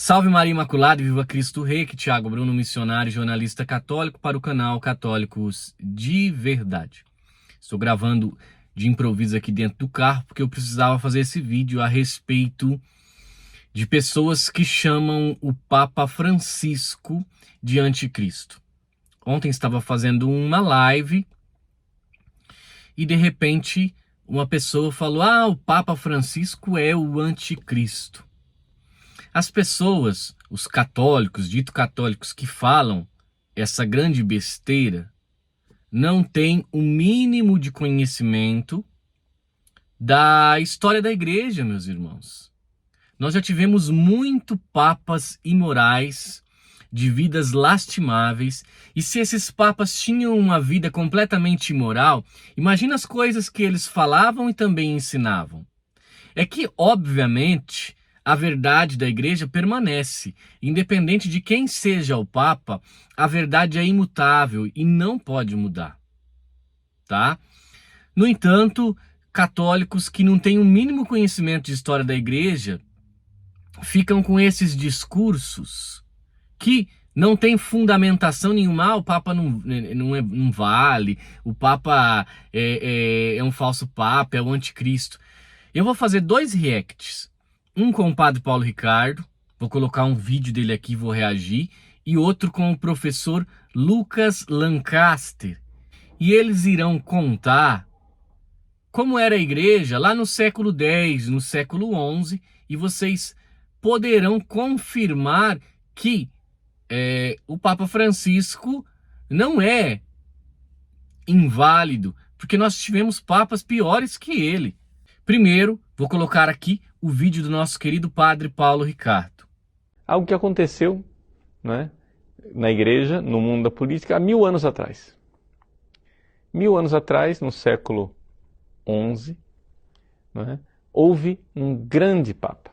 Salve Maria Imaculada e Viva Cristo Rei, que Thiago Bruno, missionário e jornalista católico para o canal Católicos de Verdade. Estou gravando de improviso aqui dentro do carro porque eu precisava fazer esse vídeo a respeito de pessoas que chamam o Papa Francisco de anticristo. Ontem estava fazendo uma live e de repente uma pessoa falou: o Papa Francisco é o anticristo. As pessoas, os católicos, dito católicos, que falam essa grande besteira, não têm o mínimo de conhecimento da história da igreja, meus irmãos. Nós já tivemos muito papas imorais, de vidas lastimáveis, e se esses papas tinham uma vida completamente imoral, imagina as coisas que eles falavam e também ensinavam. É que, obviamente, a verdade da igreja permanece. Independente de quem seja o Papa, a verdade é imutável e não pode mudar. Tá? No entanto, católicos que não têm o mínimo conhecimento de história da igreja ficam com esses discursos que não tem fundamentação nenhuma. O Papa não vale, o Papa é um falso Papa, é o anticristo. Eu vou fazer 2 reacts. Um com o Padre Paulo Ricardo, vou colocar um vídeo dele aqui, vou reagir, e outro com o professor Lucas Lancaster. E eles irão contar como era a igreja lá no século X, no século XI, e vocês poderão confirmar que o Papa Francisco não é inválido, porque nós tivemos papas piores que ele. Primeiro, vou colocar aqui o vídeo do nosso querido Padre Paulo Ricardo. Algo que aconteceu, né, na igreja, no mundo da política, há 1000 anos atrás. 1000 anos atrás, no século XI, né, houve um grande papa.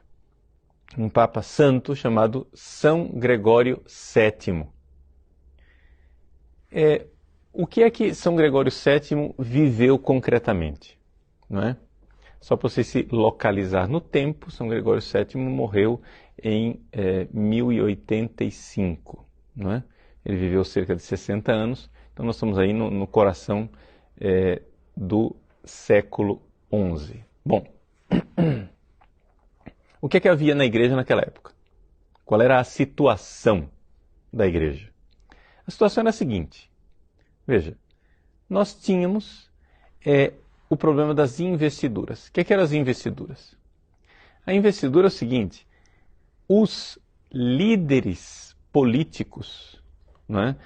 Um papa santo chamado São Gregório VII. O que é que São Gregório VII viveu concretamente? Não é? Só para você se localizar no tempo, São Gregório VII morreu em 1085. Não é? Ele viveu cerca de 60 anos, então nós estamos aí no coração do século XI. Bom, o que é que havia na igreja naquela época? Qual era a situação da igreja? A situação era a seguinte. Veja, nós tínhamos o problema das investiduras. O que eram as investiduras? A investidura é o seguinte: os líderes políticos, não é?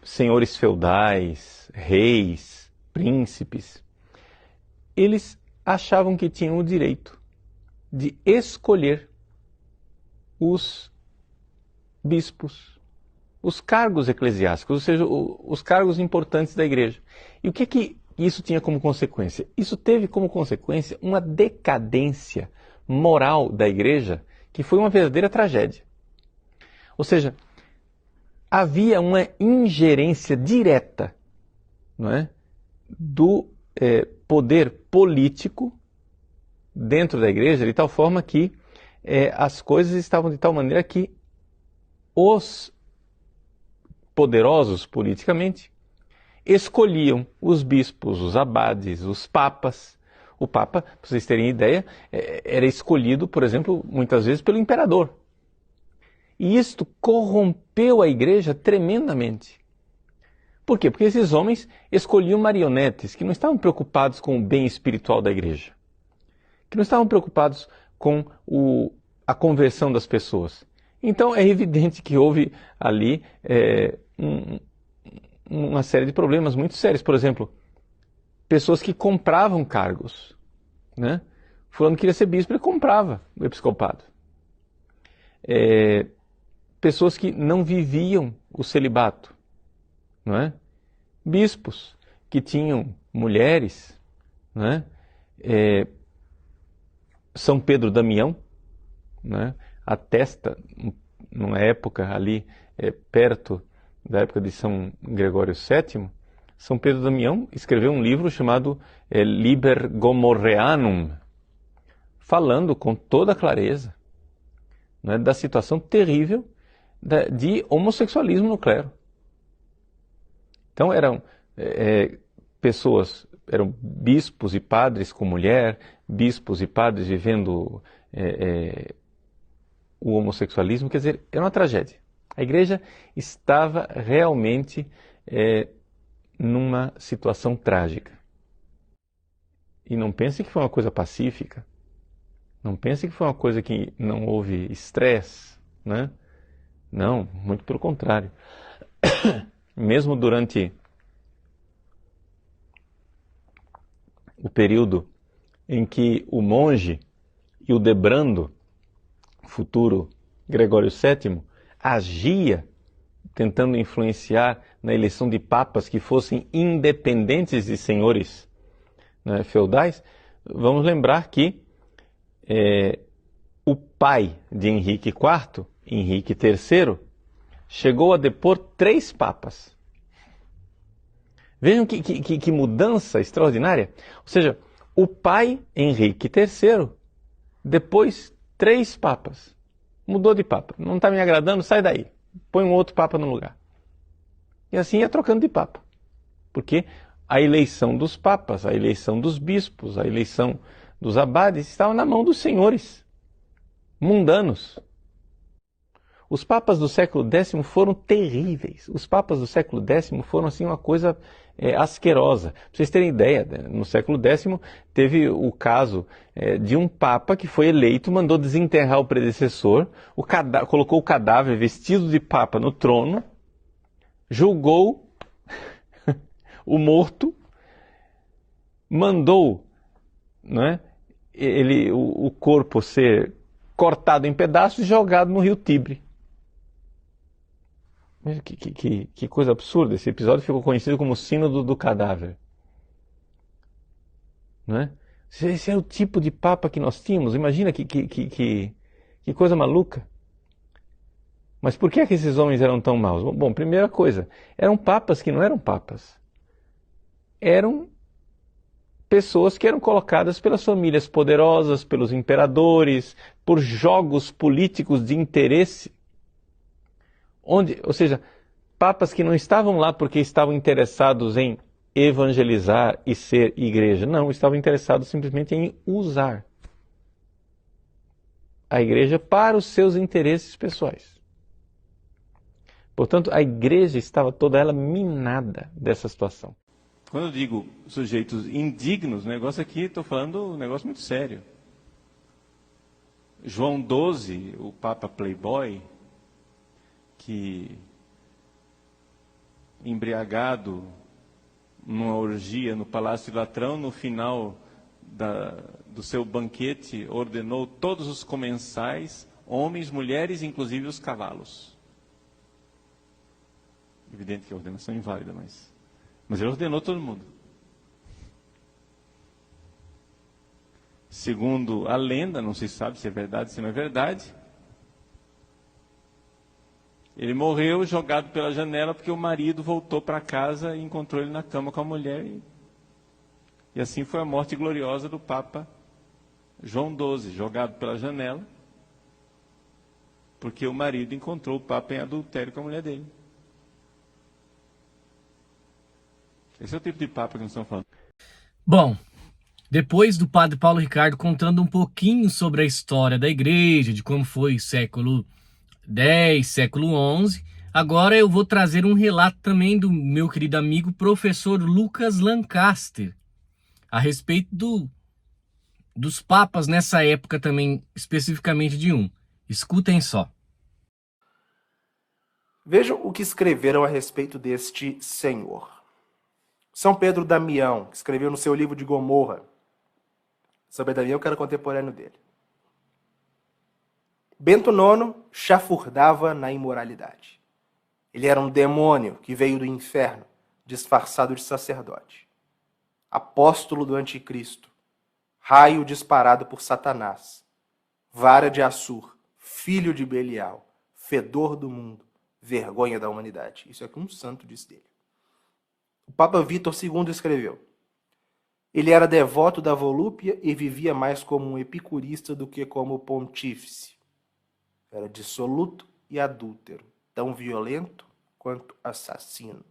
Senhores feudais, reis, príncipes, eles achavam que tinham o direito de escolher os bispos, os cargos eclesiásticos, ou seja, os cargos importantes da igreja. E o que isso tinha como consequência? Isso teve como consequência uma decadência moral da igreja que foi uma verdadeira tragédia. Ou seja, havia uma ingerência direta, não é, do poder político dentro da igreja, de tal forma que as coisas estavam de tal maneira que os poderosos politicamente escolhiam os bispos, os abades, os papas. O papa, para vocês terem ideia, era escolhido, por exemplo, muitas vezes pelo imperador. E isto corrompeu a igreja tremendamente. Por quê? Porque esses homens escolhiam marionetes que não estavam preocupados com o bem espiritual da igreja, que não estavam preocupados com a conversão das pessoas. Então é evidente que houve ali uma série de problemas muito sérios. Por exemplo, pessoas que compravam cargos, né? Fulano queria ser bispo, ele comprava o episcopado. Pessoas que não viviam o celibato, não é? Bispos que tinham mulheres, não é? São Pedro Damião, né, atesta, numa época ali perto da época de São Gregório VII, São Pedro Damião escreveu um livro chamado Liber Gomorrheanum, falando com toda clareza né, da situação terrível de homossexualismo no clero. Então eram pessoas, eram bispos e padres com mulher, bispos e padres vivendo o homossexualismo, quer dizer, era uma tragédia. A igreja estava realmente numa situação trágica. E não pense que foi uma coisa pacífica. Não pense que foi uma coisa que não houve estresse, né? Não, muito pelo contrário. Mesmo durante o período em que o monge Hildebrando, futuro Gregório VII, agia tentando influenciar na eleição de papas que fossem independentes de senhores, né, feudais, vamos lembrar que o pai de Henrique IV, Henrique III, chegou a depor 3 papas. Vejam que mudança extraordinária. Ou seja, o pai Henrique III depois 3 papas. Mudou de papa. Não está me agradando, sai daí. Põe um outro papa no lugar. E assim ia trocando de papa. Porque a eleição dos papas, a eleição dos bispos, a eleição dos abades estava na mão dos senhores mundanos. Os papas do século X foram terríveis. Os papas do século X foram assim uma coisa asquerosa. Para vocês terem ideia, no século X teve o caso de um papa que foi eleito, mandou desenterrar o predecessor, colocou o cadáver vestido de papa no trono, julgou o morto, mandou, né, o corpo ser cortado em pedaços e jogado no rio Tibre. Que coisa absurda. Esse episódio ficou conhecido como o Sínodo do Cadáver. Não é? Esse é o tipo de papa que nós tínhamos. Imagina que coisa maluca. Mas por que é que esses homens eram tão maus? Bom, primeira coisa, eram papas que não eram papas. Eram pessoas que eram colocadas pelas famílias poderosas, pelos imperadores, por jogos políticos de interesse. Ou seja, papas que não estavam lá porque estavam interessados em evangelizar e ser igreja. Não, estavam interessados simplesmente em usar a igreja para os seus interesses pessoais. Portanto, a igreja estava toda ela minada dessa situação. Quando eu digo sujeitos indignos, o negócio aqui, estou falando um negócio muito sério. João XII, o Papa Playboy, que, embriagado numa orgia no Palácio de Latrão, no final do seu banquete, ordenou todos os comensais, homens, mulheres, inclusive os cavalos. Evidente que a ordenação é inválida, mas ele ordenou todo mundo. Segundo a lenda, não se sabe se é verdade, se não é verdade, ele morreu jogado pela janela porque o marido voltou para casa e encontrou ele na cama com a mulher. E assim foi a morte gloriosa do Papa João XII, jogado pela janela, porque o marido encontrou o Papa em adultério com a mulher dele. Esse é o tipo de Papa que nós estamos falando. Bom, depois do padre Paulo Ricardo contando um pouquinho sobre a história da igreja, de como foi século X, século XI, agora eu vou trazer um relato também do meu querido amigo professor Lucas Lancaster, a respeito dos papas nessa época também, especificamente de um. Escutem só. Vejam o que escreveram a respeito deste senhor. São Pedro Damião, que escreveu no seu livro de Gomorra. São Pedro Damião, que era contemporâneo dele. Bento IX chafurdava na imoralidade. Ele era um demônio que veio do inferno, disfarçado de sacerdote. Apóstolo do anticristo, raio disparado por Satanás, vara de Assur, filho de Belial, fedor do mundo, vergonha da humanidade. Isso é o que um santo diz dele. O Papa Vítor II escreveu: ele era devoto da volúpia e vivia mais como um epicurista do que como pontífice. era dissoluto e adúltero, tão violento quanto assassino.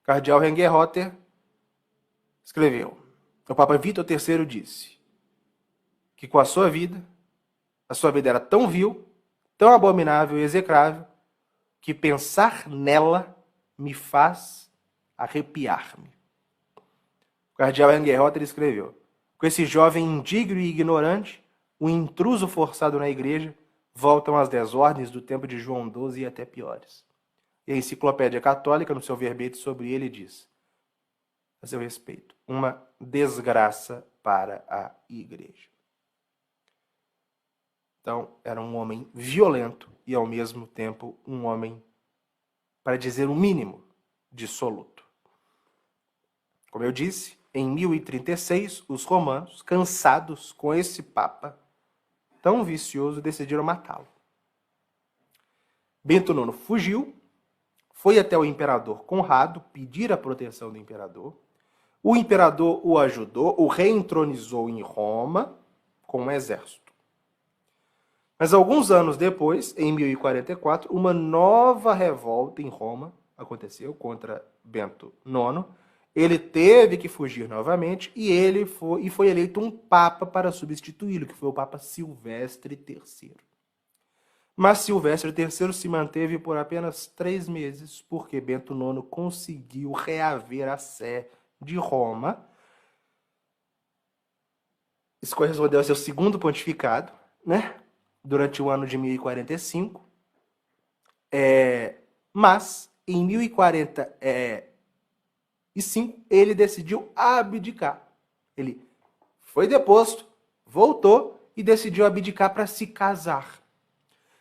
Cardeal Rengerrotter escreveu: o Papa Vítor III disse que com a sua vida era tão vil, tão abominável e execrável, que pensar nela me faz arrepiar-me. O cardeal Rengerrotter escreveu: com esse jovem indigno e ignorante, o intruso forçado na igreja, voltam as desordens do tempo de João XII e até piores. E a Enciclopédia Católica, no seu verbete sobre ele, diz, a seu respeito, uma desgraça para a igreja. Então, era um homem violento e, ao mesmo tempo, um homem, para dizer o mínimo, dissoluto. Como eu disse, em 1036, os romanos, cansados com esse papa tão vicioso, decidiram matá-lo. Bento IX fugiu, foi até o imperador Conrado pedir a proteção do imperador. O imperador o ajudou, o reentronizou em Roma com um exército. Mas alguns anos depois, em 1044, uma nova revolta em Roma aconteceu contra Bento IX. Ele teve que fugir novamente e foi eleito um papa para substituí-lo, que foi o Papa Silvestre III. Mas Silvestre III se manteve por apenas 3 meses, porque Bento IX conseguiu reaver a sé de Roma. Isso correspondeu ao seu segundo pontificado, né? Durante o ano de 1045. Mas, em 1045, ele decidiu abdicar. Ele foi deposto, voltou e decidiu abdicar para se casar.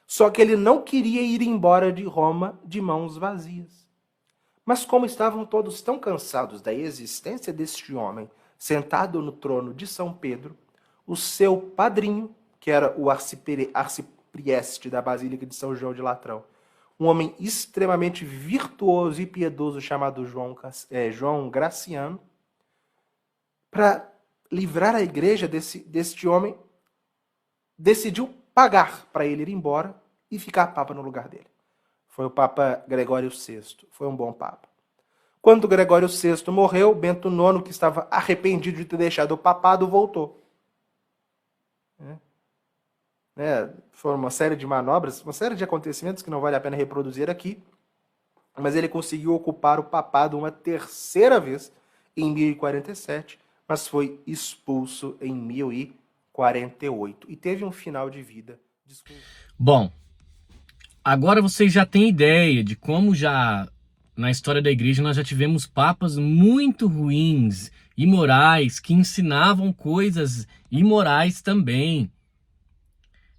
Só que ele não queria ir embora de Roma de mãos vazias. Mas como estavam todos tão cansados da existência deste homem sentado no trono de São Pedro, o seu padrinho, que era o arciprieste da Basílica de São João de Latrão, um homem extremamente virtuoso e piedoso chamado João Graciano, para livrar a igreja deste homem, decidiu pagar para ele ir embora e ficar papa no lugar dele. Foi o Papa Gregório VI, foi um bom papa. Quando Gregório VI morreu, Bento IX, que estava arrependido de ter deixado o papado, voltou. Foram uma série de manobras, uma série de acontecimentos que não vale a pena reproduzir aqui, mas ele conseguiu ocupar o papado uma terceira vez em 1047, mas foi expulso em 1048 e teve um final de vida desconhecido. Bom, agora vocês já têm ideia de como já na história da igreja nós já tivemos papas muito ruins, imorais, que ensinavam coisas imorais também.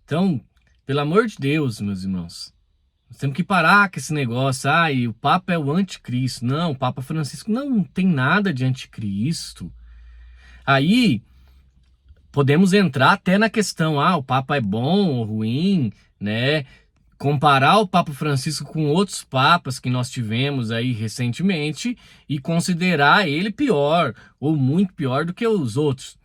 Então, pelo amor de Deus, meus irmãos, nós temos que parar com esse negócio, o Papa é o anticristo. Não, o Papa Francisco não tem nada de anticristo. Aí, podemos entrar até na questão, o Papa é bom ou ruim, né? Comparar o Papa Francisco com outros papas que nós tivemos aí recentemente e considerar ele pior ou muito pior do que os outros.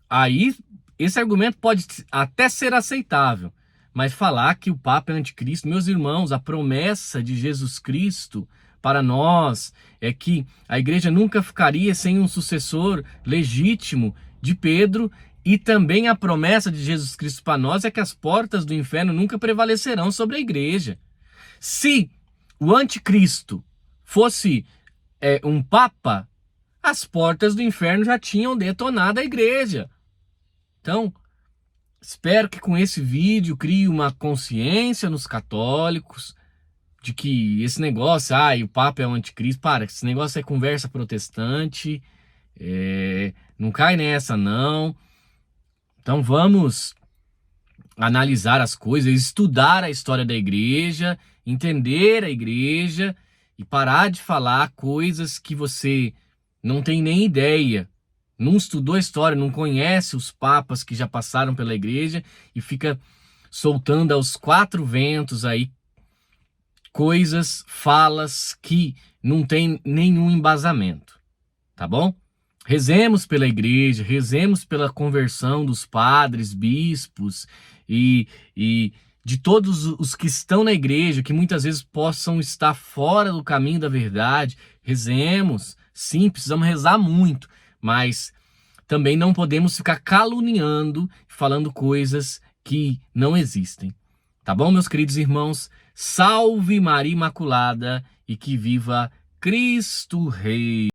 Aí, esse argumento pode até ser aceitável, mas falar que o Papa é anticristo, meus irmãos, a promessa de Jesus Cristo para nós é que a igreja nunca ficaria sem um sucessor legítimo de Pedro, e também a promessa de Jesus Cristo para nós é que as portas do inferno nunca prevalecerão sobre a igreja. Se o anticristo fosse um papa, as portas do inferno já tinham detonado a igreja. Então, espero que com esse vídeo crie uma consciência nos católicos de que esse negócio, o Papa é o anticristo, esse negócio é conversa protestante, não cai nessa não. Então vamos analisar as coisas, estudar a história da igreja, entender a igreja e parar de falar coisas que você não tem nem ideia. Não estudou a história, não conhece os papas que já passaram pela igreja e fica soltando aos 4 ventos aí coisas, falas que não tem nenhum embasamento, tá bom? Rezemos pela igreja, rezemos pela conversão dos padres, bispos e de todos os que estão na igreja, que muitas vezes possam estar fora do caminho da verdade. Rezemos, sim, precisamos rezar muito, mas também não podemos ficar caluniando, falando coisas que não existem. Tá bom, meus queridos irmãos? Salve Maria Imaculada e que viva Cristo Rei!